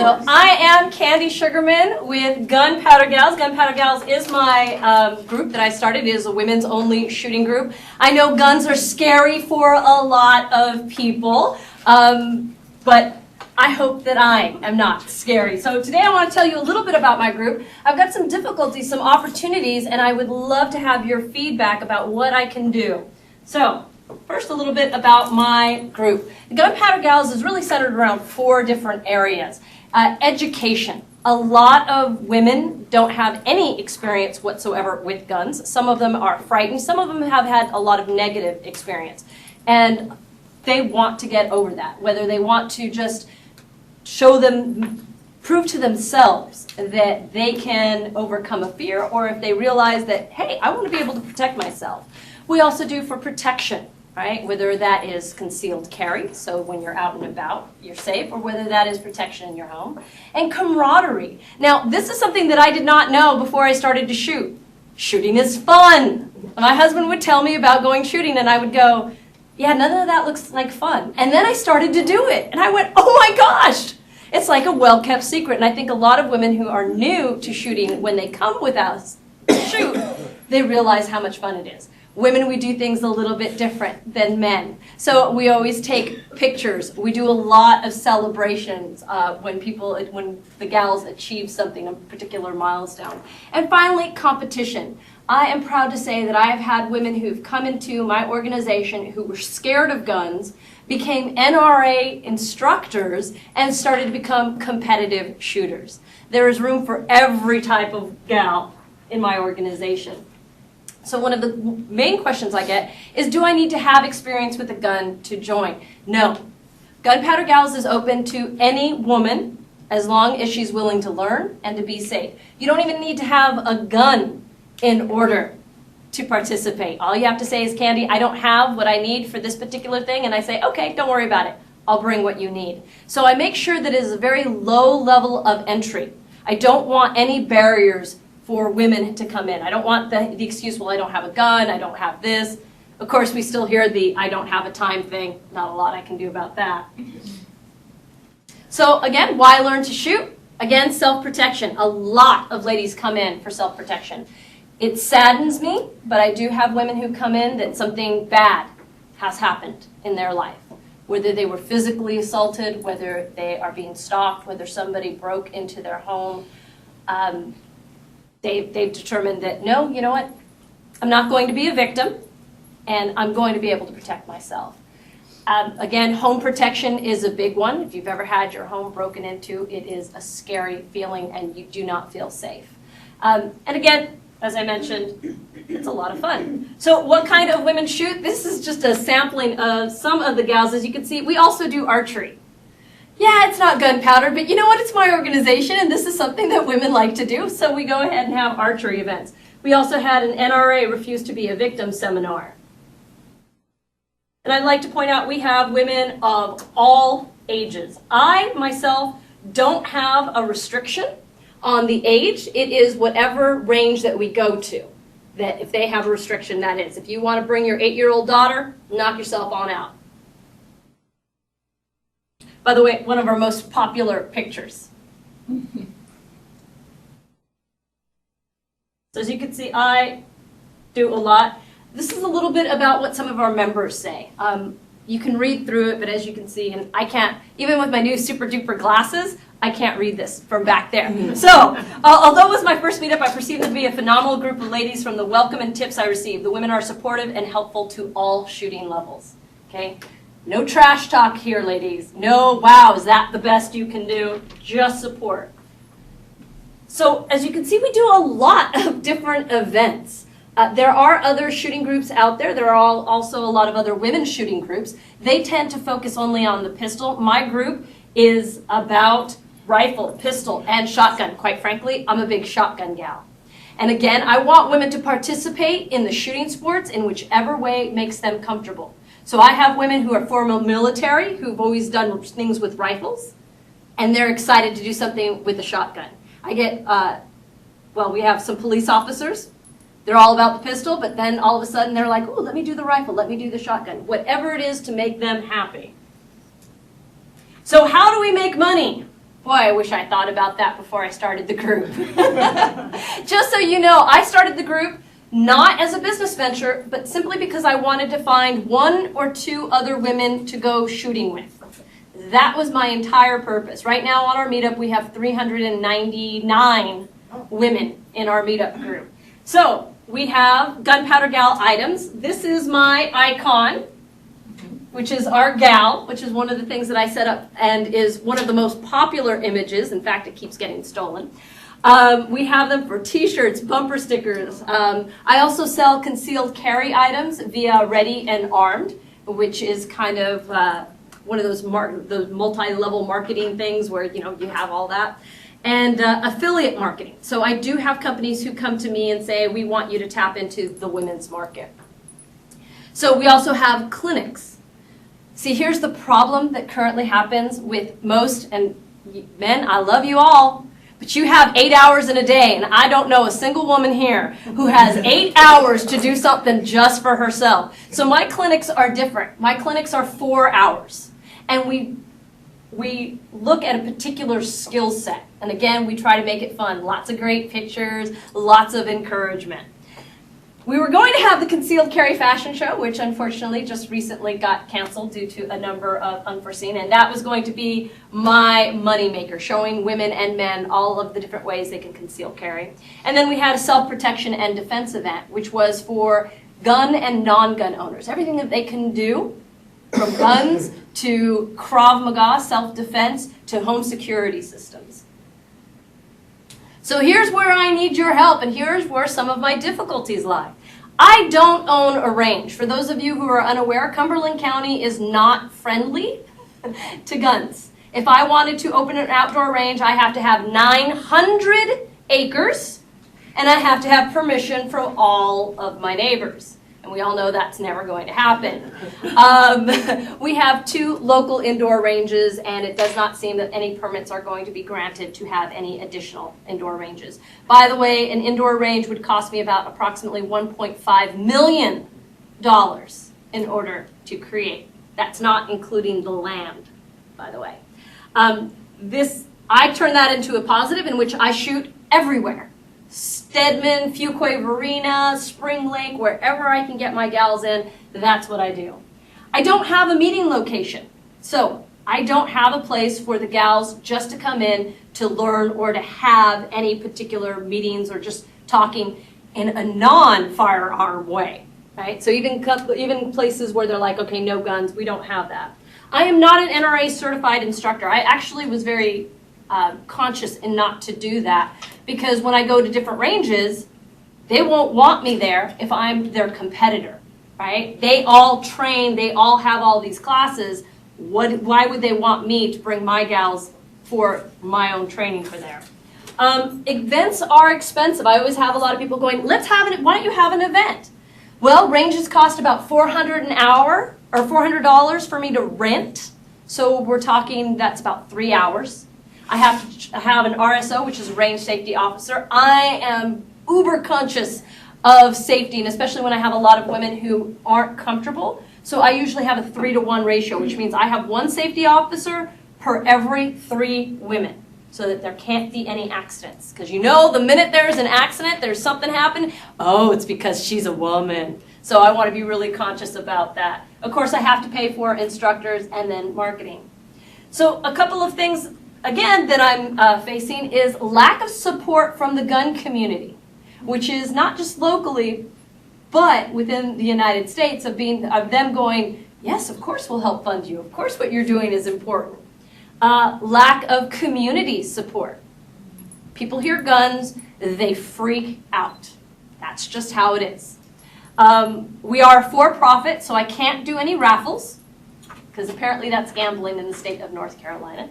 So I am Candy Sugarman with Gunpowder Gals. Gunpowder Gals is my group that I started. It is a women's only shooting group. I know guns are scary for a lot of people, but I hope that I am not scary. So today I want to tell you a little bit about my group. I've got some difficulties, some opportunities, and I would love to have your feedback about what I can do. So first, a little bit about my group. The Gunpowder Gals is really centered around 4 different areas. Education. A lot of women don't have any experience whatsoever with guns. Some of them are frightened. Some of them have had a lot of negative experience. And they want to get over that, whether they want to just prove to themselves that they can overcome a fear, or if they realize that, hey, I want to be able to protect myself. We also do for protection. Right? Whether that is concealed carry, so when you're out and about, you're safe, or whether that is protection in your home. And camaraderie. Now, this is something that I did not know before I started to shoot. Shooting is fun. My husband would tell me about going shooting, and I would go, yeah, none of that looks like fun. And then I started to do it, and I went, oh my gosh! It's like a well-kept secret, and I think a lot of women who are new to shooting, when they come with us to shoot, they realize how much fun it is. Women, we do things a little bit different than men. So we always take pictures. We do a lot of celebrations when the gals achieve something, a particular milestone. And finally, competition. I am proud to say that I have had women who've come into my organization who were scared of guns, became NRA instructors, and started to become competitive shooters. There is room for every type of gal in my organization. So one of the main questions I get is, do I need to have experience with a gun to join? No. Gunpowder Gals is open to any woman as long as she's willing to learn and to be safe. You don't even need to have a gun in order to participate. All you have to say is, Candy, I don't have what I need for this particular thing, and I say, okay, don't worry about it. I'll bring what you need. So I make sure that it is a very low level of entry. I don't want any barriers for women to come in. I don't want the excuse, well, I don't have a gun, I don't have this. Of course, we still hear the I don't have a time thing. Not a lot I can do about that. So again, why learn to shoot? Again, self-protection. A lot of ladies come in for self-protection. It saddens me, but I do have women who come in that something bad has happened in their life. Whether they were physically assaulted, whether they are being stalked, whether somebody broke into their home. They've determined that, no, you know what, I'm not going to be a victim, and I'm going to be able to protect myself. Again, home protection is a big one. If you've ever had your home broken into, it is a scary feeling, and you do not feel safe. And again, as I mentioned, it's a lot of fun. So what kind of women shoot? This is just a sampling of some of the gals. As you can see, we also do archery. Yeah, it's not gunpowder, but you know what? It's my organization, and this is something that women like to do, so we go ahead and have archery events. We also had an NRA Refuse to be a Victim seminar. And I'd like to point out we have women of all ages. I, myself, don't have a restriction on the age. It is whatever range that we go to, that if they have a restriction, that is. If you want to bring your 8-year-old daughter, knock yourself on out. By the way, one of our most popular pictures. So as you can see, I do a lot. This is a little bit about what some of our members say. You can read through it, but as you can see, and I can't, even with my new super duper glasses, I can't read this from back there. So, although it was my first meetup, I perceive them to be a phenomenal group of ladies. From the welcome and tips I received, the women are supportive and helpful to all shooting levels. Okay? No trash talk here, ladies. No, wow, is that the best you can do? Just support. So, as you can see, we do a lot of different events. There are other shooting groups out there. There are also a lot of other women's shooting groups. They tend to focus only on the pistol. My group is about rifle, pistol, and shotgun. Quite frankly, I'm a big shotgun gal. And again, I want women to participate in the shooting sports in whichever way makes them comfortable. So I have women who are former military, who've always done things with rifles, and they're excited to do something with a shotgun. I get, we have some police officers. They're all about the pistol, but then all of a sudden they're like, oh, let me do the rifle, let me do the shotgun. Whatever it is to make them happy. So how do we make money? Boy, I wish I thought about that before I started the group. Just so you know, I started the group not as a business venture, but simply because I wanted to find 1 or 2 other women to go shooting with. That was my entire purpose. Right now on our meetup, we have 399 women in our meetup group. So we have Gunpowder Gal items. This is my icon, which is our gal, which is one of the things that I set up and is one of the most popular images. In fact, it keeps getting stolen. We have them for t-shirts, bumper stickers. I also sell concealed carry items via Ready and Armed, which is kind of one of those multi-level marketing things where you have all that. And affiliate marketing. So I do have companies who come to me and say, we want you to tap into the women's market. So we also have clinics. See, here's the problem that currently happens with most, and men, I love you all, but you have 8 hours in a day, and I don't know a single woman here who has 8 hours to do something just for herself. So my clinics are different. My clinics are 4 hours, and we look at a particular skill set. And again, we try to make it fun. Lots of great pictures, lots of encouragement. We were going to have the Concealed Carry Fashion Show, which unfortunately just recently got canceled due to a number of unforeseen, and that was going to be my moneymaker, showing women and men all of the different ways they can conceal carry. And then we had a self-protection and defense event, which was for gun and non-gun owners. Everything that they can do, from guns to Krav Maga, self-defense, to home security systems. So here's where I need your help, and here's where some of my difficulties lie. I don't own a range. For those of you who are unaware, Cumberland County is not friendly to guns. If I wanted to open an outdoor range, I have to have 900 acres, and I have to have permission from all of my neighbors. And we all know that's never going to happen. We have 2 local indoor ranges, and it does not seem that any permits are going to be granted to have any additional indoor ranges. By the way, an indoor range would cost me about approximately $1.5 million in order to create. That's not including the land, by the way. I turn that into a positive in which I shoot everywhere. Stedman, Fuquay Varina, Spring Lake, wherever I can get my gals in, that's what I do. I don't have a meeting location, so I don't have a place for the gals just to come in to learn or to have any particular meetings or just talking in a non-firearm way, right? So even places where they're like, okay, no guns, we don't have that. I am not an NRA certified instructor. I actually was very conscious in not to do that, because when I go to different ranges, they won't want me there if I'm their competitor, right? They all train, they all have all these classes. Why would they want me to bring my gals for my own training for there? Events are expensive. I always have a lot of people going, why don't you have an event? Well, ranges cost about $400 an hour, or $400 for me to rent. So we're talking, that's about 3 hours. I have to have an RSO, which is a range safety officer. I am uber conscious of safety, and especially when I have a lot of women who aren't comfortable. So I usually have a 3-to-1 ratio, which means I have 1 safety officer per every 3 women, so that there can't be any accidents. Because the minute there's an accident, there's something happened, oh, it's because she's a woman. So I want to be really conscious about that. Of course, I have to pay for instructors and then marketing. So a couple of things again, that I'm facing is lack of support from the gun community, which is not just locally, but within the United States of them going, yes, of course we'll help fund you. Of course what you're doing is important. Lack of community support. People hear guns, they freak out. That's just how it is. We are for-profit, so I can't do any raffles, because apparently that's gambling in the state of North Carolina.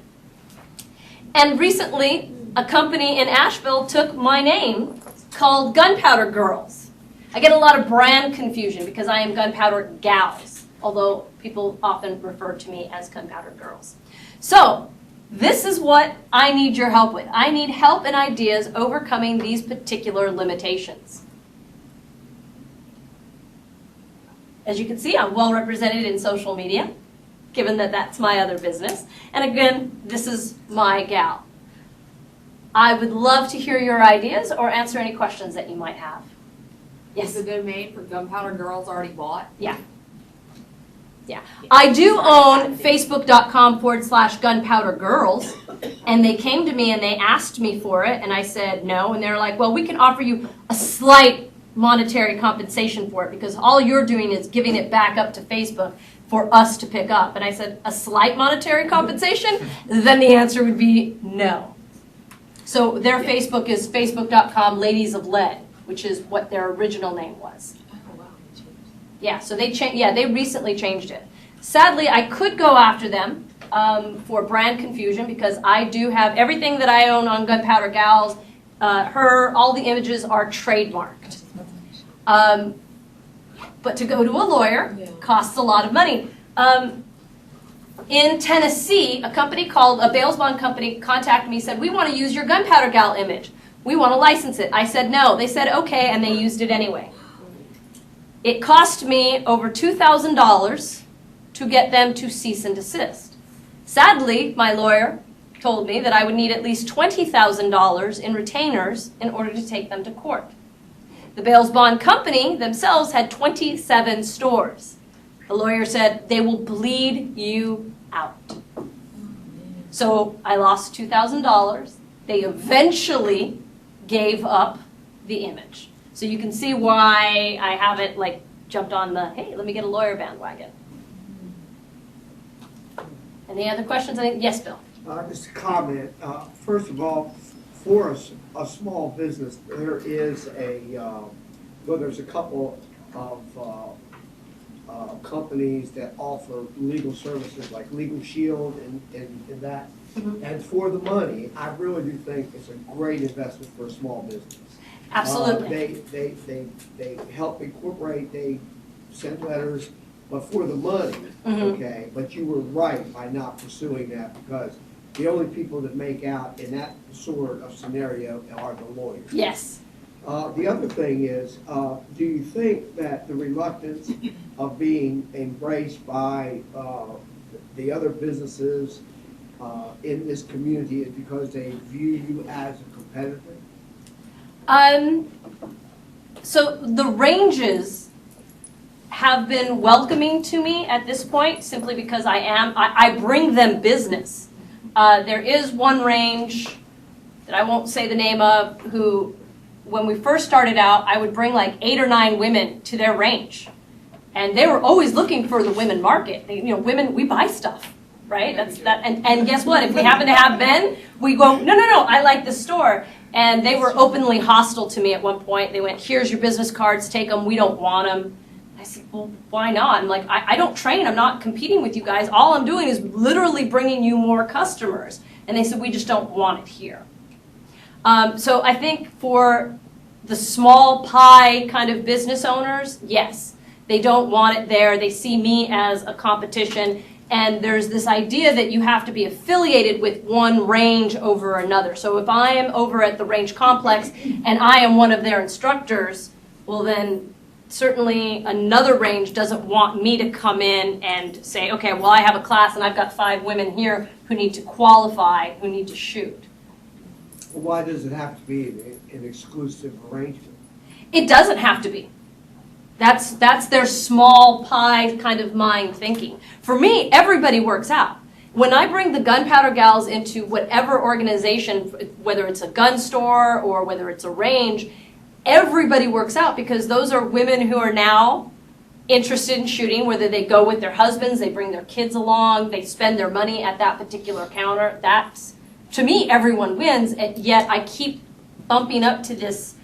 And recently, a company in Asheville took my name called Gunpowder Girls. I get a lot of brand confusion because I am Gunpowder Gals, although people often refer to me as Gunpowder Girls. So this is what I need your help with. I need help and ideas overcoming these particular limitations. As you can see, I'm well represented in social media. given that that's my other business. And again, this is my gal. I would love to hear your ideas or answer any questions that you might have. Yes? Is the domain for Gunpowder Girls already bought? Yeah. Yeah. I do own facebook.com/gunpowder girls, and they came to me and they asked me for it, and I said no, and they're like, well, we can offer you a slight monetary compensation for it because all you're doing is giving it back up to Facebook for us to pick up. And I said, a slight monetary compensation? Then the answer would be no. So their Facebook is facebook.com Ladies of Lead, which is what their original name was. Yeah, so they they recently changed it. Sadly, I could go after them for brand confusion because I do have everything that I own on Gunpowder Gals. All the images are trademarked. But to go to a lawyer costs a lot of money. In Tennessee, a company called, a bail bond company contacted me, said, we want to use your Gunpowder Gal image. We want to license it. I said no. They said okay, and they used it anyway. It cost me over $2,000 to get them to cease and desist. Sadly, my lawyer told me that I would need at least $20,000 in retainers in order to take them to court. The bail bond company themselves had 27 stores. The lawyer said they will bleed you out. So I lost $2,000. They eventually gave up the image. So you can see why I haven't jumped on the, hey, let me get a lawyer bandwagon. Any other questions? Yes, Bill? Just a comment. First of all, for a small business, there is there's a couple of companies that offer legal services like Legal Shield and that. Mm-hmm. And for the money, I really do think it's a great investment for a small business. Absolutely. They help incorporate, they send letters, but for the money, mm-hmm. okay, but you were right by not pursuing that because the only people that make out in that sort of scenario are the lawyers. Yes. The other thing is, do you think that the reluctance of being embraced by the other businesses in this community is because they view you as a competitor? So the ranges have been welcoming to me at this point simply because I bring them business. There is one range that I won't say the name of who, when we first started out, I would bring like 8 or 9 women to their range. And they were always looking for the women market. Women, we buy stuff, right? And guess what? If we happen to have men, we go, no, I like the store. And they were openly hostile to me at one point. They went, here's your business cards, take them, we don't want them. I said, well, why not? I'm like, I don't train, I'm not competing with you guys. All I'm doing is literally bringing you more customers. And they said, we just don't want it here. So I think for the small pie kind of business owners, yes, they don't want it there. They see me as a competition. And there's this idea that you have to be affiliated with one range over another. So if I am over at the range complex and I am one of their instructors, well then certainly another range doesn't want me to come in and say, okay, well I have a class and I've got 5 women here who need to qualify, who need to shoot. Well, why does it have to be an exclusive arrangement? It doesn't have to be. That's their small pie kind of mind thinking. For me, everybody works out. When I bring the Gunpowder Gals into whatever organization, whether it's a gun store or whether it's a range, everybody works out because those are women who are now interested in shooting, whether they go with their husbands, they bring their kids along, they spend their money at that particular counter. That's, to me, everyone wins, and yet I keep bumping up to this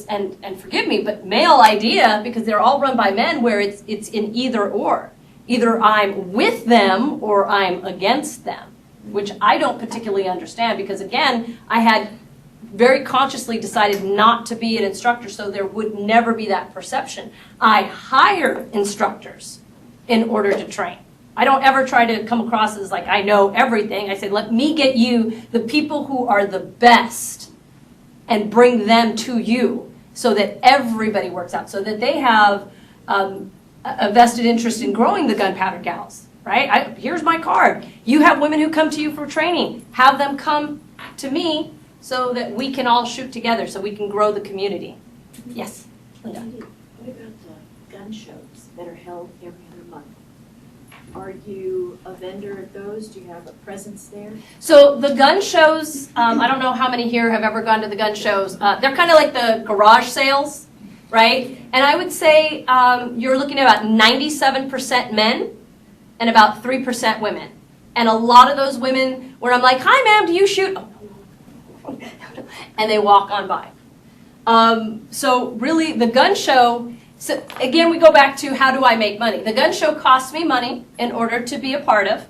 and forgive me, but male idea, because they're all run by men, where it's in either or. Either I'm with them or I'm against them, which I don't particularly understand because, again, I had very consciously decided not to be an instructor so there would never be that perception. I hire instructors in order to train. I don't ever try to come across as like I know everything. I say, let me get you the people who are the best and bring them to you so that everybody works out, so that they have a vested interest in growing the Gunpowder Gals, right? Here's my card. You have women who come to you for training. Have them come to me so that we can all shoot together, so we can grow the community. Yes, Linda. What about the gun shows that are held every other month? Are you a vendor at those? Do you have a presence there? So the gun shows, I don't know how many here have ever gone to the gun shows. They're kind of like the garage sales, right? And I would say you're looking at about 97% men and about 3% women. And a lot of those women, where I'm like, hi ma'am, do you shoot? Oh, no. And they walk on by. So really the gun show, so again, we go back to how do I make money? The gun show costs me money in order to be a part of,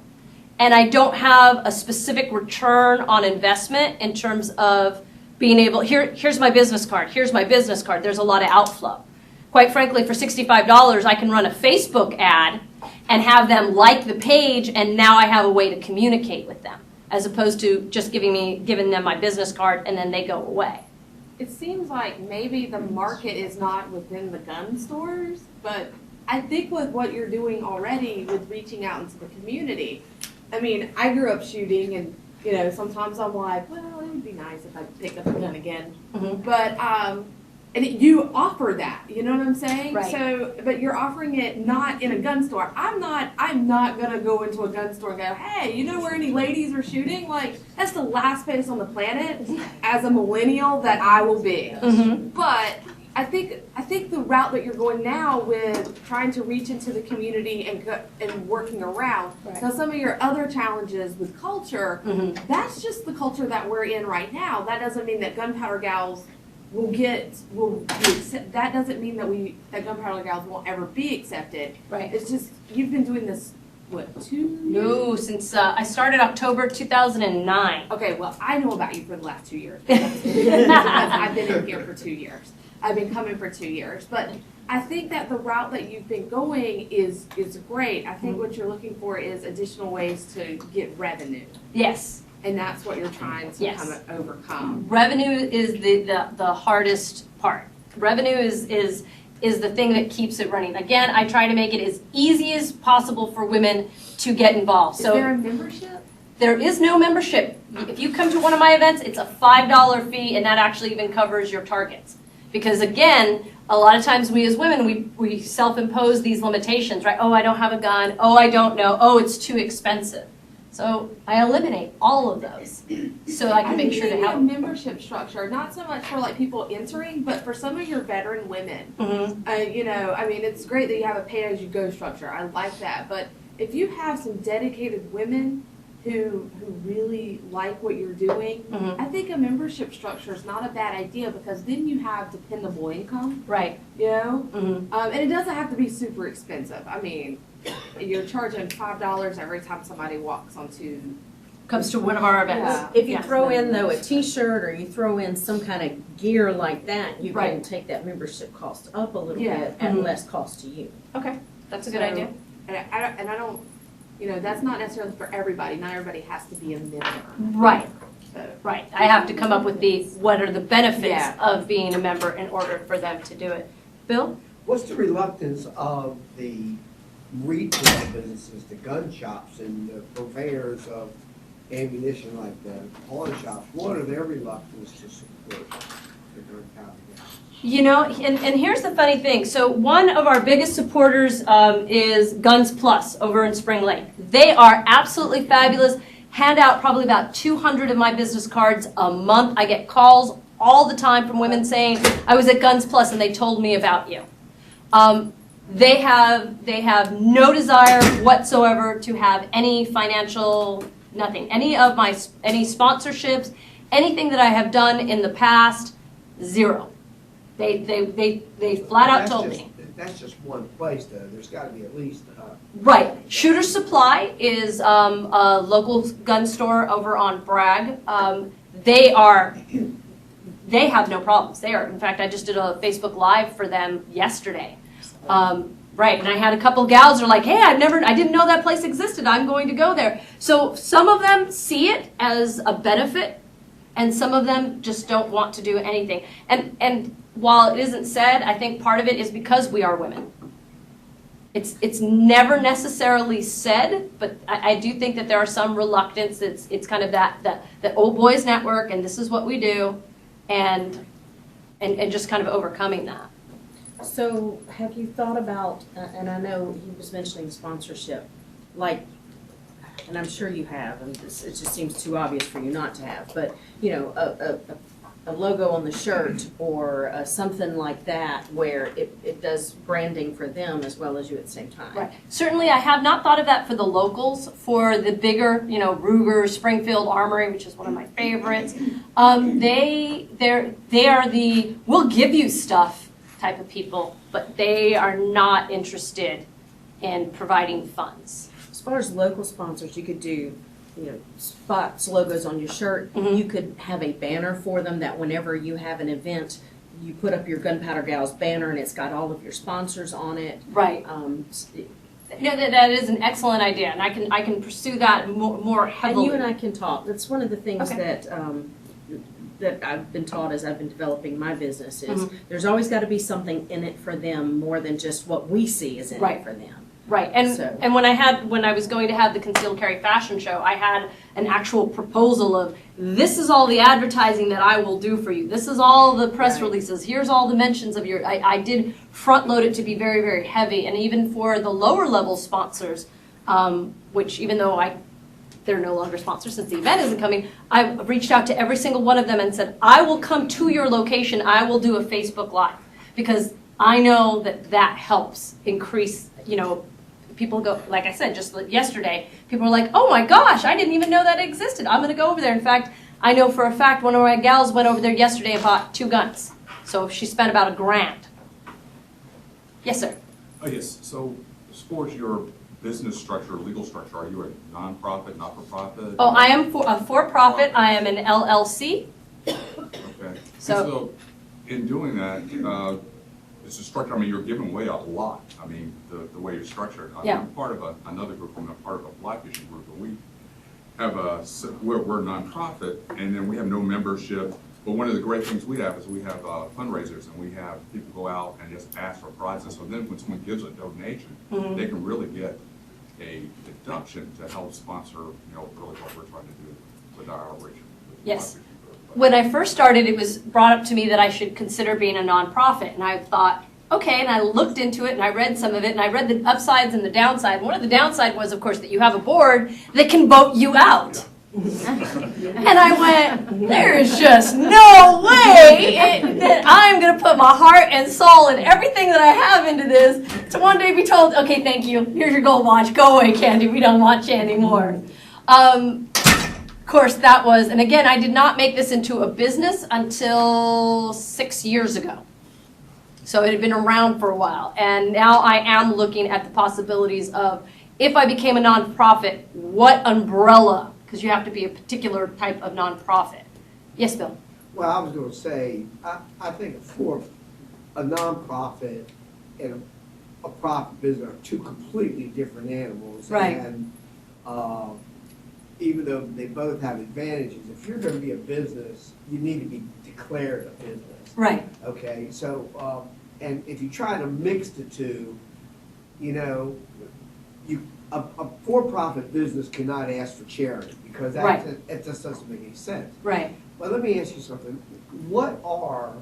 and I don't have a specific return on investment in terms of being able, here's my business card, here's my business card. There's a lot of outflow. Quite frankly, for $65, I can run a Facebook ad and have them like the page, and now I have a way to communicate with them, as opposed to just giving them my business card and then they go away. It seems like maybe the market is not within the gun stores, but I think with what you're doing already with reaching out into the community, I mean, I grew up shooting and, you know, sometimes I'm like, well, it would be nice if I could pick up a gun again. Mm-hmm. But, you offer that, you know what I'm saying? Right. So, but you're offering it not in a gun store. I'm not gonna go into a gun store and go, hey, you know where any ladies are shooting? Like, that's the last place on the planet as a millennial that I will be. Mm-hmm. But I think the route that you're going now with trying to reach into the community and working around. Right. Now, some of your other challenges with culture, Mm-hmm. that's just the culture that we're in right now. That doesn't mean that gunpowder gals that doesn't mean that gunpowder gals won't ever be accepted. Right. It's just you've been doing this what 2 years? No, since I started October 2009. Okay, well I know about you for the last 2 years because I've been in here for 2 years. I've been coming for 2 years, but I think that the route that you've been going is great. I think what you're looking for is additional ways to get revenue. Yes. And that's what you're trying to Yes. kind of overcome. Revenue is the hardest part. Revenue is the thing that keeps it running. Again, I try to make it as easy as possible for women to get involved. Is So there a membership? there is no membership. If you come to one of my events, it's a $5 fee, and that actually even covers your targets. Because again, a lot of times we as women, we self-impose these limitations, right? Oh, I don't have a gun. Oh, I don't know. Oh, it's too expensive. So I eliminate all of those so I can make sure to think help. a membership structure, not so much for like people entering, but for some of your veteran women. Mm-hmm. You know, I mean, it's great that you have a pay-as-you-go structure. I like that. But if you have some dedicated women who really like what you're doing, Mm-hmm. I think a membership structure is not a bad idea because then you have dependable income, Right. you know? Mm-hmm. And it doesn't have to be super expensive. I mean, you're charging $5 every time somebody walks onto. Comes to one of our events. Yeah. If you Yeah. throw in though a t-shirt or you throw in some kind of gear like that, you can Right. take that membership cost up a little Yeah. bit at Mhm. less cost to you. Okay, that's a good So- idea. And I don't, you know, that's not necessarily for everybody. Not everybody has to be a member. Right, So, right. I have to come up with what are the benefits Yeah. of being a member in order for them to do it. Bill? What's the reluctance of the retail businesses, the gun shops and the purveyors of ammunition like the pawn shops? What are their reluctance to support the gunpowder gals? You know, and here's the funny thing. So one of our biggest supporters is Guns Plus over in Spring Lake. They are absolutely fabulous. Hand out probably about 200 of my business cards a month. I get calls all the time from women saying, I was at Guns Plus and they told me about you. They have no desire whatsoever to have any financial, nothing, any sponsorships, anything that I have done in the past, zero. They flat out told me. That's just one place though. There's got to be at least. Right. Shooter Supply is a local gun store over on Bragg. They have no problems. They are. In fact, I just did a Facebook Live for them yesterday. Right, and I had a couple gals who are like, hey, I didn't know that place existed. I'm going to go there. So some of them see it as a benefit, and some of them just don't want to do anything. And while it isn't said, I think part of it is because we are women. It's never necessarily said, but I do think that there are some reluctance. It's kind of that old boys network, and this is what we do, and just kind of overcoming that. So have you thought about, and I know he was mentioning sponsorship, like, and I'm sure you have, and it just seems too obvious for you not to have, but, you know, a logo on the shirt or something like that where it does branding for them as well as you at the same time. Right. Certainly, I have not thought of that for the locals. For the bigger, you know, Ruger, Springfield Armory, which is one of my favorites, they are the we'll give you stuff type of people, but they are not interested in providing funds. As far as local sponsors, you could do, you know, spots, logos on your shirt. Mhm. You could have a banner for them that whenever you have an event, you put up your Gunpowder Gals banner and it's got all of your sponsors on it. Right. No, that is an excellent idea, and I can pursue that more And heavily. you and I can talk. That's one of the things Okay. that I've been taught as I've been developing my business is Mhm. there's always got to be something in it for them more than just what we see is in Right. it for them. Right, and So- and when I was going to have the concealed carry fashion show, I had an actual proposal of this is all the advertising that I will do for you. This is all the press Right. releases. Here's all the mentions of your. I did front load it to be very, very heavy, and even for the lower level sponsors, which even though they're no longer sponsors since the event isn't coming, I reached out to every single one of them and said, I will come to your location. I will do a Facebook Live because I know that helps increase, you know. People go, like I said, just yesterday, people were like, oh my gosh, I didn't even know that existed. I'm going to go over there. In fact, I know for a fact one of my gals went over there yesterday and bought 2 guns. So she spent about $1,000. Yes, sir. Oh, yes. So as far as your business structure, legal structure, are you a nonprofit, not-for-profit? Oh, I am a for-profit. I am an LLC. Okay. So- In doing that, it's a structure, I mean, you're giving away a lot. I mean, the way you're structured. Yeah. I'm part of another group, I'm a part of a Black issue group, but we have we're nonprofit, and then we have no membership. But one of the great things we have is we have fundraisers, and we have people go out and just ask for prizes. So then when someone gives a donation, Mhm. they can really get a deduction to help sponsor, you know, really what we're trying to do with our outreach. with the Yes. Black issue group. But- When I first started, it was brought up to me that I should consider being a nonprofit. And I thought, okay, and I looked into it and I read some of it and I read the upsides and the downside. One of the downside was, of course, that you have a board that can vote you out. And I went, there is just no way that I'm going to put my heart and soul and everything that I have into this to one day be told, okay, thank you, here's your gold watch, go away, Candy, we don't want you anymore. Of course, that was, and again, I did not make this into a business until 6 years ago. So it had been around for a while. And now I am looking at the possibilities of, if I became a nonprofit, what umbrella? Because you have to be a particular type of nonprofit. Yes, Bill? Well, I was going to say, I think for a nonprofit and a profit business are 2 completely different animals. Right. And even though they both have advantages, if you're going to be a business, you need to be declared a business. Right. Okay, so, and if you try to mix the two, you know, a for-profit business cannot ask for charity because Right. it just doesn't make any sense. Right. But let me ask you something. What are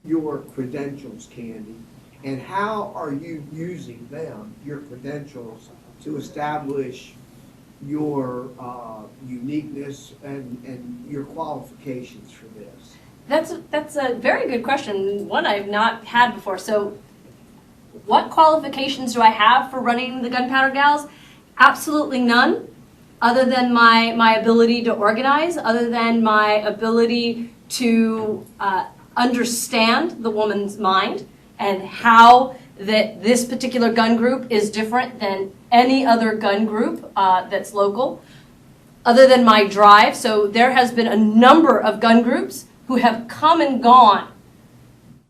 your credentials, Candy, and how are you using them, your credentials, to establish your uniqueness and your qualifications for this? That's a very good question, one I've not had before. So what qualifications do I have for running the Gunpowder Gals? Absolutely none, other than my ability to organize, other than my ability to understand the woman's mind and how that this particular gun group is different than any other gun group that's local, other than my drive. So there has been a number of gun groups who have come and gone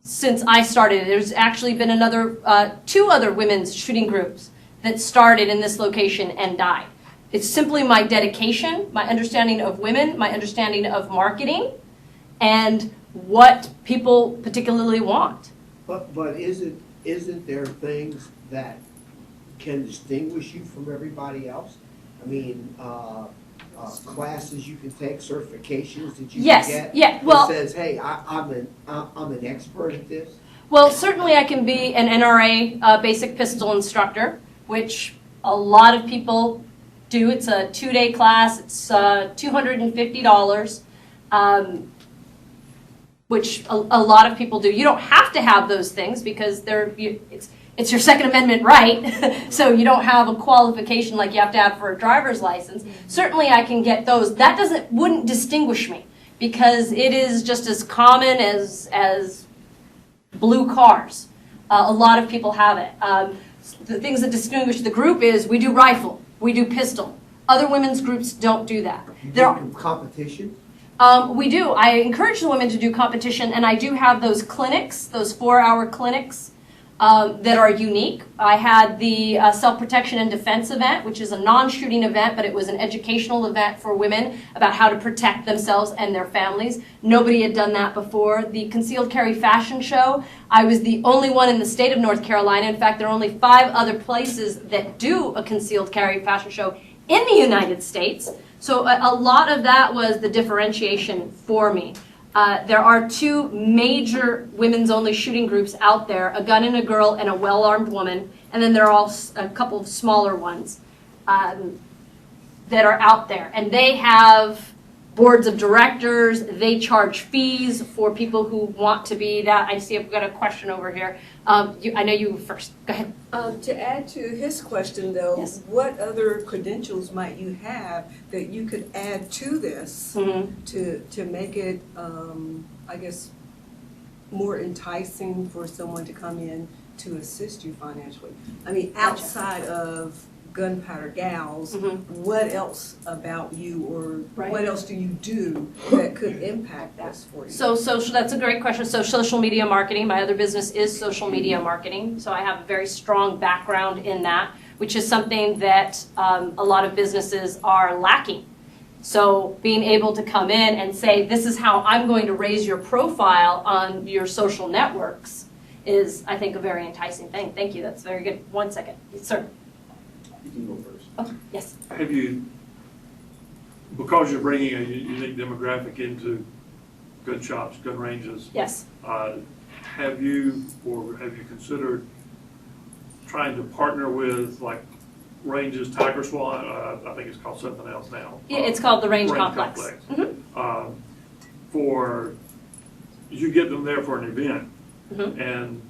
since I started. There's actually been another 2 other women's shooting groups that started in this location and died. It's simply my dedication, my understanding of women, my understanding of marketing, and what people particularly want. But isn't there things that can distinguish you from everybody else? I mean, classes you can take, certifications that you Yes, can get? yeah, well- That says, hey, I'm an expert at this? Well, certainly I can be an NRA basic pistol instructor, which a lot of people do. It's a 2-day class. It's $250, which a lot of people do. You don't have to have those things because it's your Second Amendment right, so you don't have a qualification like you have to have for a driver's license. Certainly I can get those. That wouldn't distinguish me because it is just as common as blue cars. A lot of people have it. The things that distinguish the group is we do rifle, we do pistol. Other women's groups don't do that. You There do competition? we do. I encourage the women to do competition, and I do have those clinics, those 4-hour clinics that are unique. I had the self-protection and defense event, which is a non-shooting event, but it was an educational event for women about how to protect themselves and their families. Nobody had done that before. The concealed carry fashion show, I was the only one in the state of North Carolina. In fact, there are only 5 other places that do a concealed carry fashion show in the United States. So a lot of that was the differentiation for me. There are 2 major women's-only shooting groups out there, a gun and a girl and a well-armed woman, and then there are a couple of smaller ones that are out there. And they have boards of directors, they charge fees for people who want to be that. I see I've got a question over here. I know you first. Go ahead. To add to his question though, Yes. what other credentials might you have that you could add to this to make it, I guess, more enticing for someone to come in to assist you financially? I mean, outside of Gunpowder Gals, what else about you or Right. what else do you do that could impact this for you? So that's a great question. So social media marketing, my other business is social media marketing. So I have a very strong background in that, which is something that a lot of businesses are lacking. So being able to come in and say, this is how I'm going to raise your profile on your social networks is, I think, a very enticing thing. Thank you. That's very good. 1 second. Yes, sir. You can go first. Oh, yes. Have you, because you're bringing a unique demographic into gun shops, gun ranges, Yes. have you considered trying to partner with like ranges, Tiger Swan, I think it's called something else now. Yeah, it's called the Range Complex. For, you get them there for an event, Mhm. and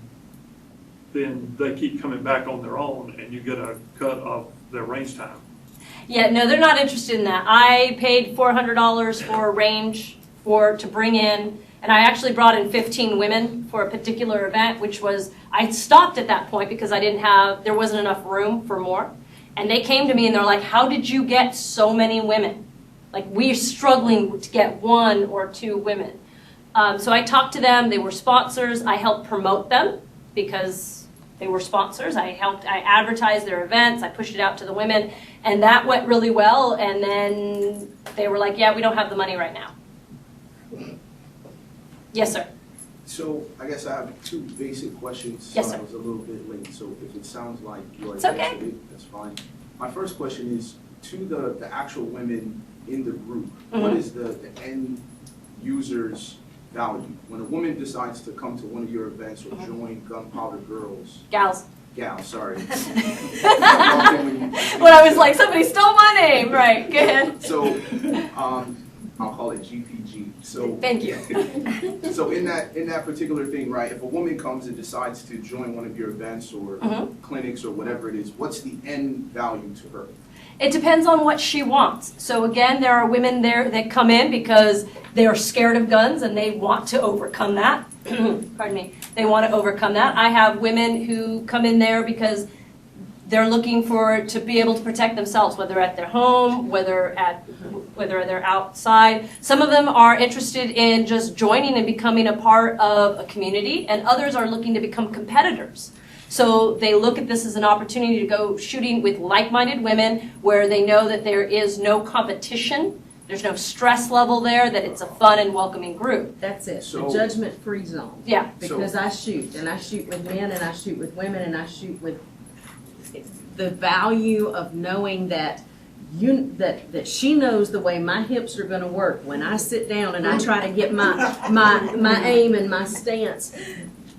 then they keep coming back on their own, and you get a cut of their range time. Yeah, no, they're not interested in that. I paid $400 for a range to bring in, and I actually brought in 15 women for a particular event, which was, I stopped at that point because there wasn't enough room for more. And they came to me and they're like, how did you get so many women? Like, we're struggling to get 1 or 2 women. So I talked to them, they were sponsors, I helped promote them because they were sponsors. I advertised their events, I pushed it out to the women, and that went really well. And then they were like, yeah, we don't have the money right now. Yes, sir. So I guess I have 2 basic questions. Yes, sir. I was a little bit late, so if it sounds like you already It's okay. answered it, that's fine. My first question is to the actual women in the group. What is the end user's value? When a woman decides to come to one of your events or join Gunpowder Girls, Gals. sorry. When I was like, somebody stole my name. Right, go ahead. So, I'll call it GPG. So Thank you. So in that particular thing, right, if a woman comes and decides to join one of your events or clinics or whatever it is, what's the end value to her? It depends on what she wants. So again, there are women there that come in because they're scared of guns and they want to overcome that. Pardon me. They want to overcome that. I have women who come in there because they're looking to be able to protect themselves, whether at their home, whether they're outside. Some of them are interested in just joining and becoming a part of a community, and others are looking to become competitors. So they look at this as an opportunity to go shooting with like-minded women where they know that there is no competition, there's no stress level there, that it's a fun and welcoming group. That's it, So- the judgment-free zone. Yeah. Because I shoot with men, and I shoot with women, and I shoot with the value of knowing that that she knows the way my hips are gonna work when I sit down and I try to get my aim and my stance.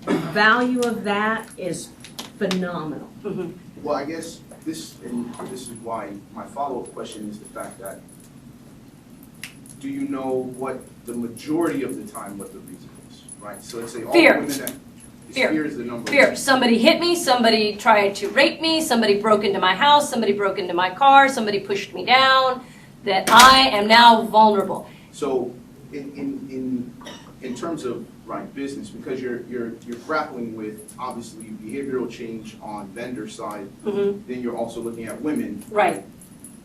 The value of that is phenomenal. Well, I guess this is why my follow-up question is the fact that, do you know what the majority of the time what the reason is, right? So let's say all the Fear. women that, Fear. fear is the number. Fear. Somebody hit me, somebody tried to rape me, somebody broke into my house, somebody broke into my car, somebody pushed me down, that I am now vulnerable. So in terms of business, because you're grappling with obviously behavioral change on vendor side, then you're also looking at women. Right.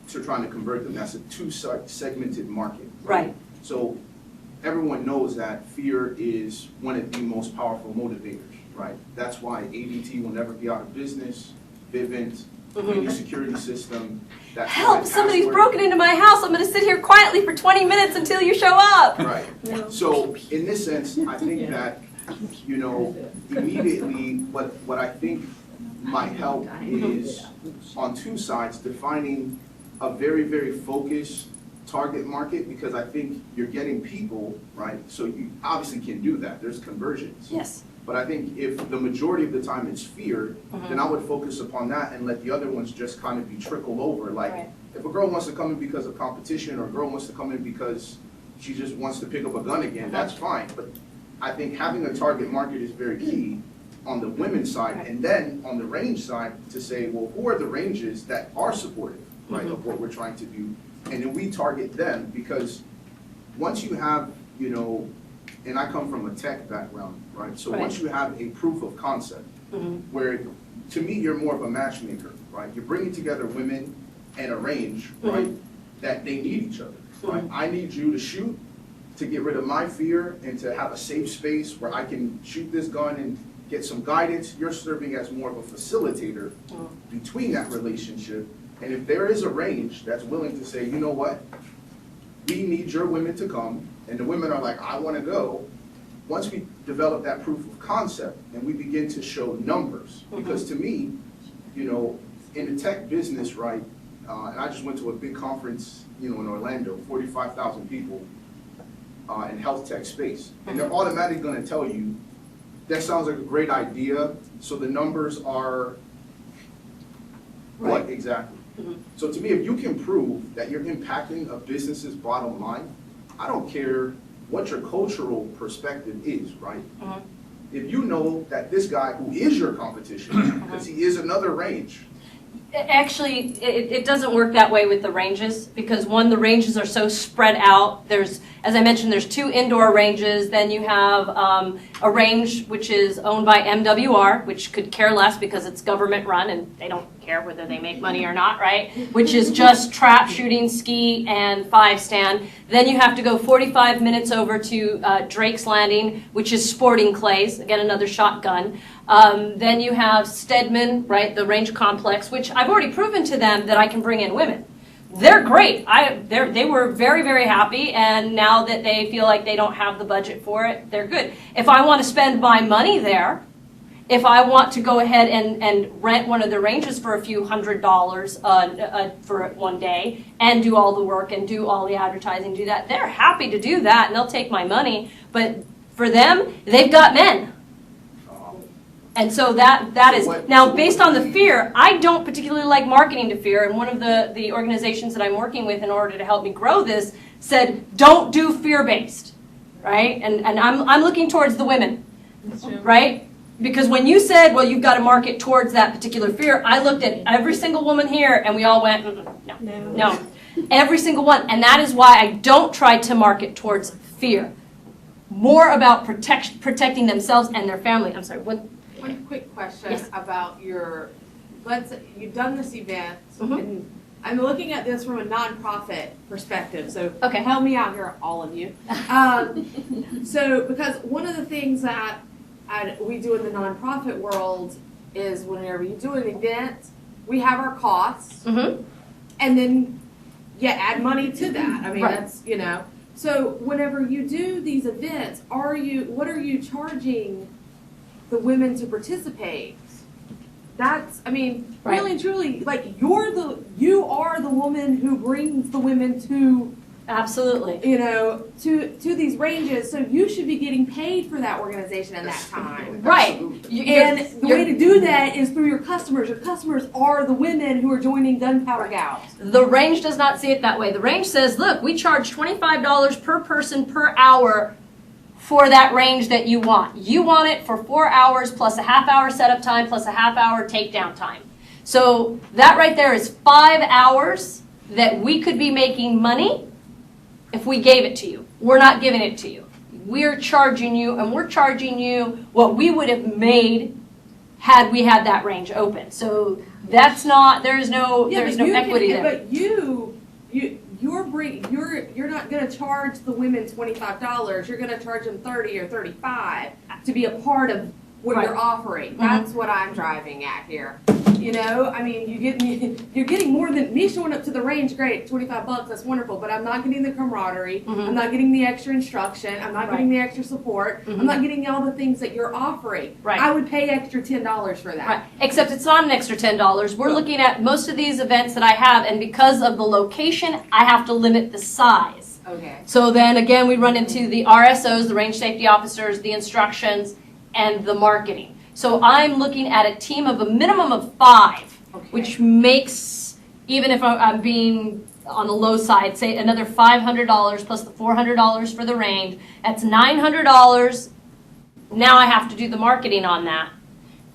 So trying to convert them. That's a two-segmented market. Right. So everyone knows that fear is one of the most powerful motivators, right? That's why ADT will never be out of business, Vivint, any security system. That's Help, why somebody's password- broken into my house. I'm going to sit here quietly for 20 minutes until you show up. Right. So in this sense, I think that, immediately what I think might help is on two sides defining a very, very focused target market, because I think you're getting people, right? So you obviously can do that. There's conversions. Yes. But I think if the majority of the time it's fear, then I would focus upon that and let the other ones just kind of be trickled over. Like, Right. if a girl wants to come in because of competition, or a girl wants to come in because she just wants to pick up a gun again, that's fine. But I think having a target market is very key on the women's side. And then on the range side to say, well, who are the ranges that are supportive, right, of what we're trying to do? And then we target them, because once you have, and I come from a tech background, right? So Right. once you have a proof of concept, where to me you're more of a matchmaker, right? You're bringing together women and a range, right? That they need each other, right? I need you to shoot to get rid of my fear and to have a safe space where I can shoot this gun and get some guidance. You're serving as more of a facilitator between that relationship. And if there is a range that's willing to say, you know what, we need your women to come, and the women are like, I want to go. Once we develop that proof of concept and we begin to show numbers, because to me, in the tech business, right, and I just went to a big conference, in Orlando, 45,000 people in health tech space, and they're automatically going to tell you, that sounds like a great idea, so the numbers are what exactly? So to me, if you can prove that you're impacting a business's bottom line, I don't care what your cultural perspective is, right? If you know that this guy who is your competition, because he is another range. Actually, it doesn't work that way with the ranges, because one, the ranges are so spread out. There's, as I mentioned, there's 2 indoor ranges. Then you have a range which is owned by MWR, which could care less because it's government run and they don't care whether they make money or not, right? Which is just trap, shooting, ski, and 5-stand. Then you have to go 45 minutes over to Drake's Landing, which is sporting clays, again, another shotgun. Then you have Stedman, right, the range complex, which I've already proven to them that I can bring in women. They're great. They were very, very happy, and now that they feel like they don't have the budget for it, they're good. If I want to spend my money there, if I want to go ahead and rent one of the ranges for a few $100s for one day and do all the work and do all the advertising, do that, they're happy to do that, and they'll take my money. But for them, they've got men. And so that is, now based on the fear, I don't particularly like marketing to fear, and one of the organizations that I'm working with in order to help me grow this said, don't do fear-based, right? And I'm looking towards the women, right? Because when you said, well, you've got to market towards that particular fear, I looked at every single woman here and we all went, no. Every single one. And that is why I don't try to market towards fear. More about protecting themselves and their family. I'm sorry, what? One quick question Yes. about you've done this event, and I'm looking at this from a nonprofit perspective, so Okay. help me out here, all of you. So, because one of the things that we do in the nonprofit world is whenever you do an event, we have our costs, and then you add money to that. I mean, Right. that's, So whenever you do these events, what are you charging the women to participate? That's, I mean, Right. really and truly, like, you are the woman who brings the women to, Absolutely. you know, to these ranges, so you should be getting paid for that organization and that time. Right. And the way to do that is through your customers. Your customers are the women who are joining gunpowder gals. The range does not see it that way. The range says, look, we charge $25 per person per hour for that range that you want. You want it for 4 hours plus a half-hour setup time plus a half-hour takedown time. So that right there is 5 hours that we could be making money if we gave it to you. We're not giving it to you. We're charging you, and we're charging you what we would have made had we had that range open. So that's not, there's no equity there. But you're not gonna charge the women $25. You're gonna charge them $30 or $35 to be a part of what Right. you're offering. That's what I'm driving at here. You know, I mean, you're getting more than me showing up to the range. Great, $25. That's wonderful. But I'm not getting the camaraderie. I'm not getting the extra instruction. I'm not getting the extra support. I'm not getting all the things that you're offering. Right. I would pay extra $10 for that. Right. Except it's not an extra $10. We're looking at most of these events that I have, and because of the location, I have to limit the size. Okay. So then again, we run into the RSOs, the range safety officers, the instructions, and the marketing. So I'm looking at a team of a minimum of 5, which makes, even if I'm being on the low side, say another $500 plus the $400 for the range. That's $900. Now I have to do the marketing on that.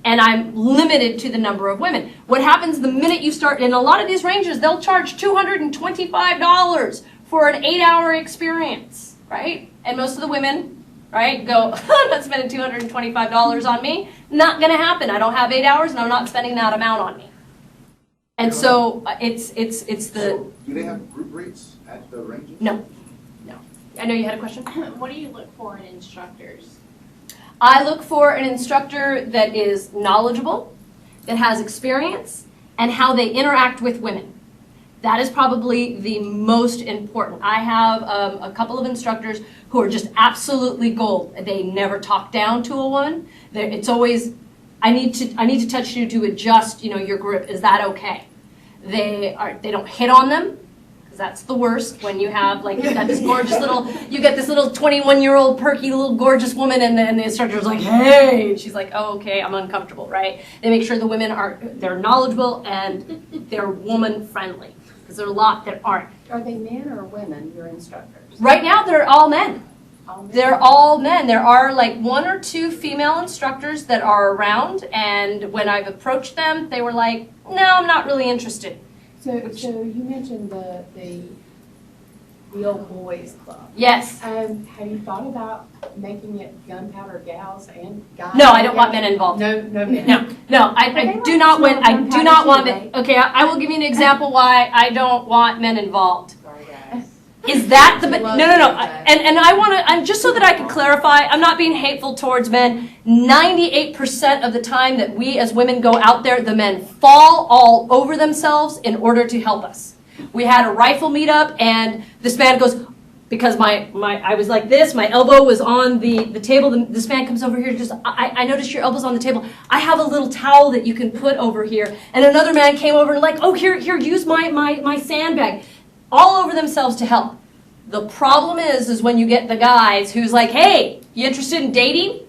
And I'm limited to the number of women. What happens the minute you start, in a lot of these ranges, they'll charge $225 for an 8-hour experience, right? And most of the women, right, go, I'm not spending $225 on me. Not gonna happen. I don't have 8 hours and I'm not spending that amount on me. And so it's the, So, do they have group rates at the ranges? no. I know you had a question? What do you look for in instructors? I look for an instructor that is knowledgeable, that has experience, and how they interact with women. That is probably the most important. I have a couple of instructors who are just absolutely gold. They never talk down to a woman. It's always, I need to touch you to adjust, your grip. Is that okay? They don't hit on them, because that's the worst when you have, like, you got this gorgeous little, you get this little 21-year-old perky little gorgeous woman, and then the instructor's like, hey, and she's like, oh, okay, I'm uncomfortable, right? They make sure the women they're knowledgeable and they're woman friendly, because there are a lot that aren't. Are they men or women, your instructors? Right now, they're all men. All men? They're all men. There are like 1 or 2 female instructors that are around, and when I've approached them, they were like, no, I'm not really interested. So you mentioned the old boys club. Yes. Have you thought about making it gunpowder gals and guys? No, I don't want men involved. No men. No, I do not want, men. Okay, I will give you an example why I don't want men involved. Sorry, guys. Is that the, no. And I want to, just so that I can clarify, I'm not being hateful towards men. 98% of the time that we as women go out there, the men fall all over themselves in order to help us. We had a rifle meetup, and this man goes, because I was like this, my elbow was on the table, this man comes over here, just, I noticed your elbow's on the table. I have a little towel that you can put over here. And another man came over and like, oh, here, use my sandbag. All over themselves to help. The problem is when you get the guys who's like, hey, you interested in dating?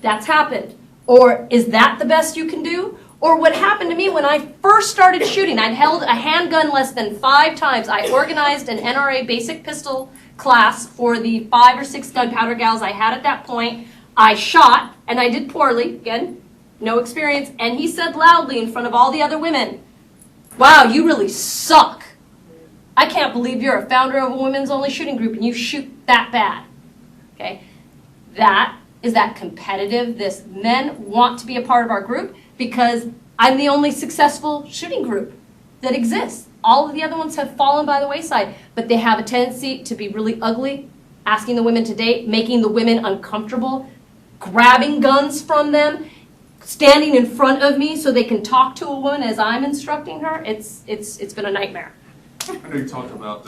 That's happened. Or is that the best you can do? Or what happened to me when I first started shooting, I'd held a handgun less than 5 times. I organized an NRA basic pistol class for the 5 or 6 gunpowder gals I had at that point. I shot, and I did poorly. Again, no experience. And he said loudly in front of all the other women, wow, you really suck. I can't believe you're a founder of a women's only shooting group and you shoot that bad. Okay? That is that competitive. This men want to be a part of our group because I'm the only successful shooting group that exists. All of the other ones have fallen by the wayside, but they have a tendency to be really ugly, asking the women to date, making the women uncomfortable, grabbing guns from them, standing in front of me so they can talk to a woman as I'm instructing her. It's been a nightmare. I know you talked about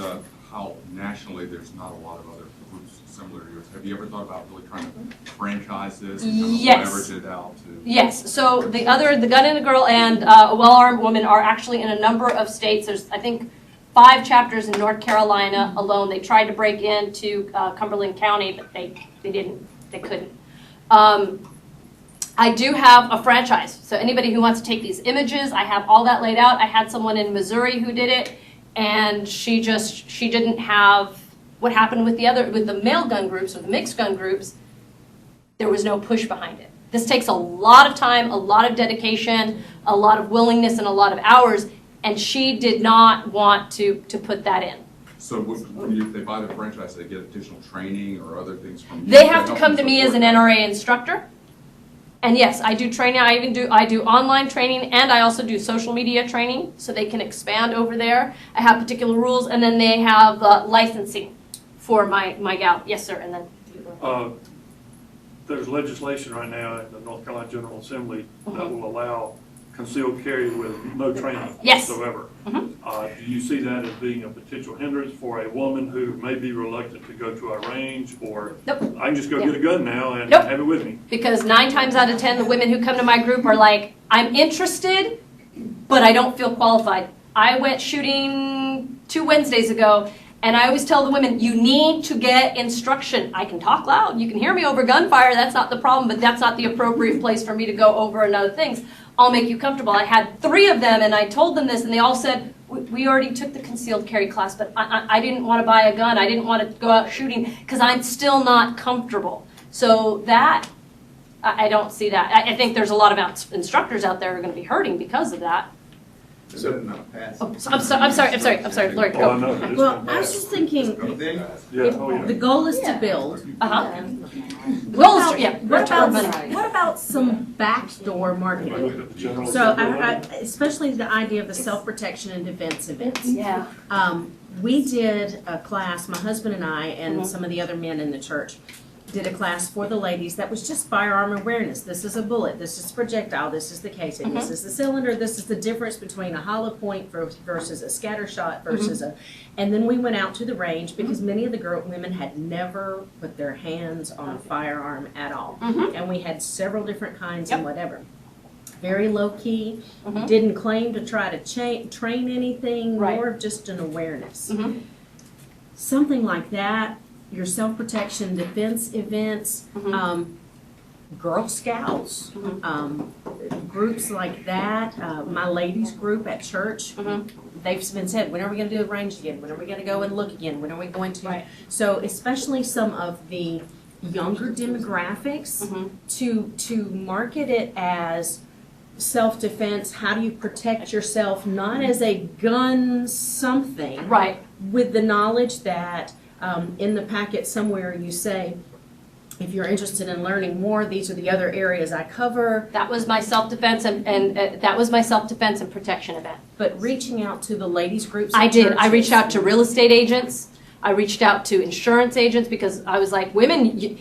how nationally there's not a lot of other groups similar to yours. Have you ever thought about really trying to franchise this and kind of Yes. leverage it out to? Yes, so the Gun and a Girl and A Well-Armed Woman are actually in a number of states. There's, I think, 5 chapters in North Carolina alone. They tried to break into Cumberland County, but they couldn't. I do have a franchise, so anybody who wants to take these images, I have all that laid out. I had someone in Missouri who did it, and she didn't have what happened with the male gun groups or the mixed gun groups. There was no push behind it. This takes a lot of time, a lot of dedication, a lot of willingness, and a lot of hours, and she did not want to put that in. So if they buy the franchise, they get additional training or other things from you? They have to come to me as an NRA instructor. And yes, I do training. I do online training, and I also do social media training, so they can expand over there. I have particular rules, and then they have licensing for my gal. Yes, sir. And then There's legislation right now in the North Carolina General Assembly that will allow concealed carry with no training Yes. whatsoever. Do you see that as being a potential hindrance for a woman who may be reluctant to go to a range, or Nope. I can just go Yeah. get a gun now and Nope. have it with me? because 9 times out of 10, the women who come to my group are like, I'm interested, but I don't feel qualified. I went shooting 2 Wednesdays ago, and I always tell the women, you need to get instruction. I can talk loud. You can hear me over gunfire. That's not the problem, but that's not the appropriate place for me to go over and other things. I'll make you comfortable. I had 3 of them, and I told them this, and they all said, we already took the concealed carry class, but I didn't want to buy a gun. I didn't want to go out shooting because I'm still not comfortable. So that, I don't see that. I think there's a lot of instructors out there who are going to be hurting because of that. So, Oh, so I'm sorry, Lori, Well, I go. know that it's Well, been I was passed. just thinking, Yeah, oh, yeah. the goal is to build. Uh-huh. What about some backdoor marketing? So especially the idea of the self-protection and defense events. Yeah. We did a class, my husband and I and some of the other men in the church did a class for the ladies that was just firearm awareness. This is a bullet, this is projectile, this is the casing, this is the cylinder, this is the difference between a hollow point versus a scatter shot versus and then we went out to the range because many of the women had never put their hands on a firearm at all. And we had several different kinds and whatever. Very low key, didn't claim to try to train anything, more of just an awareness. Something like that. Your self-protection defense events, Girl Scouts, groups like that. My ladies group at church, they've been said, when are we going to do a range again? When are we going to go and look again? When are we going to? Right. So especially some of the younger demographics, to market it as self-defense, how do you protect yourself, not as a gun something, Right. with the knowledge that in the packet somewhere you say, if you're interested in learning more, these are the other areas I cover. That was my self-defense and that was my self-defense and protection event. But reaching out to the ladies groups. I and did. I churches. reached out to real estate agents. I reached out to insurance agents because I was like, women,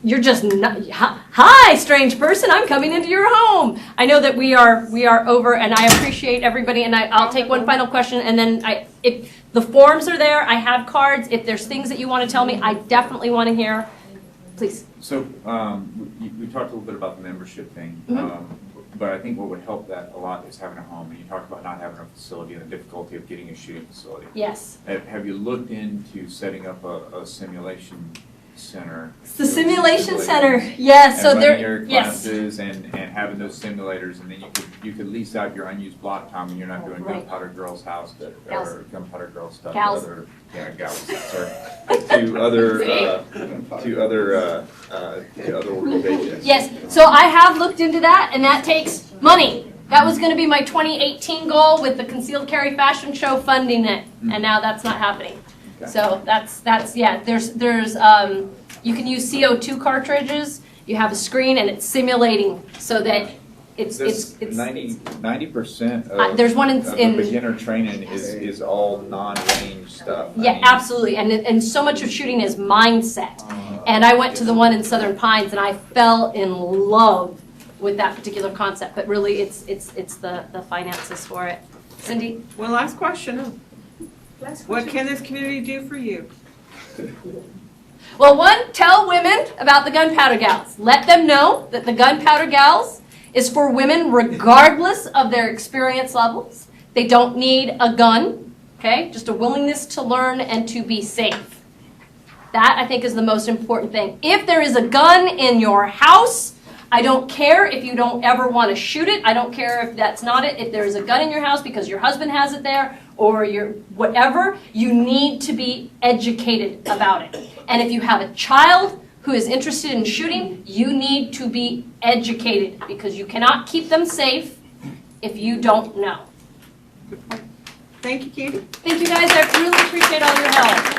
you're just not, hi, strange person, I'm coming into your home. I know that we are over, and I appreciate everybody, and I'll take one final question, and then if the forms are there, I have cards. If there's things that you want to tell me, I definitely want to hear. Please. So we talked a little bit about the membership thing, but I think what would help that a lot is having a home. And you talked about not having a facility and the difficulty of getting a shooting facility. Yes. Have you looked into setting up a simulation center? It's the simulation center. Yes. And So there. running your Yes. classes and having those simulators, and then you could lease out your unused block time when you're not doing Right. Gunpowder Girls House Gals. or Gunpowder Girls stuff. Gals. To other, yeah, gals. Sorry. to other organizations. Yes, so I have looked into that, and that takes money. That was going to be my 2018 goal with the Concealed Carry Fashion Show funding it, and now that's not happening. Okay. So that's yeah. There's you can use CO2 cartridges. You have a screen, and it's simulating so that it's 90% of there's one of in beginner training is all non-range stuff. I yeah, mean, absolutely, and so much of shooting is mindset. And I went to the one in Southern Pines, and I fell in love with that particular concept. But really, it's the finances for it. Cindy? Well, last question. What can this community do for you? Well, one, tell women about the Gunpowder Gals. Let them know that the Gunpowder Gals is for women regardless of their experience levels. They don't need a gun, okay? Just a willingness to learn and to be safe. That, I think, is the most important thing. If there is a gun in your house, I don't care if you don't ever want to shoot it. I don't care if that's not it. If there is a gun in your house because your husband has it there or your whatever, you need to be educated about it. And if you have a child who is interested in shooting, you need to be educated because you cannot keep them safe if you don't know. Thank you, Katie. Thank you guys. I really appreciate all your help.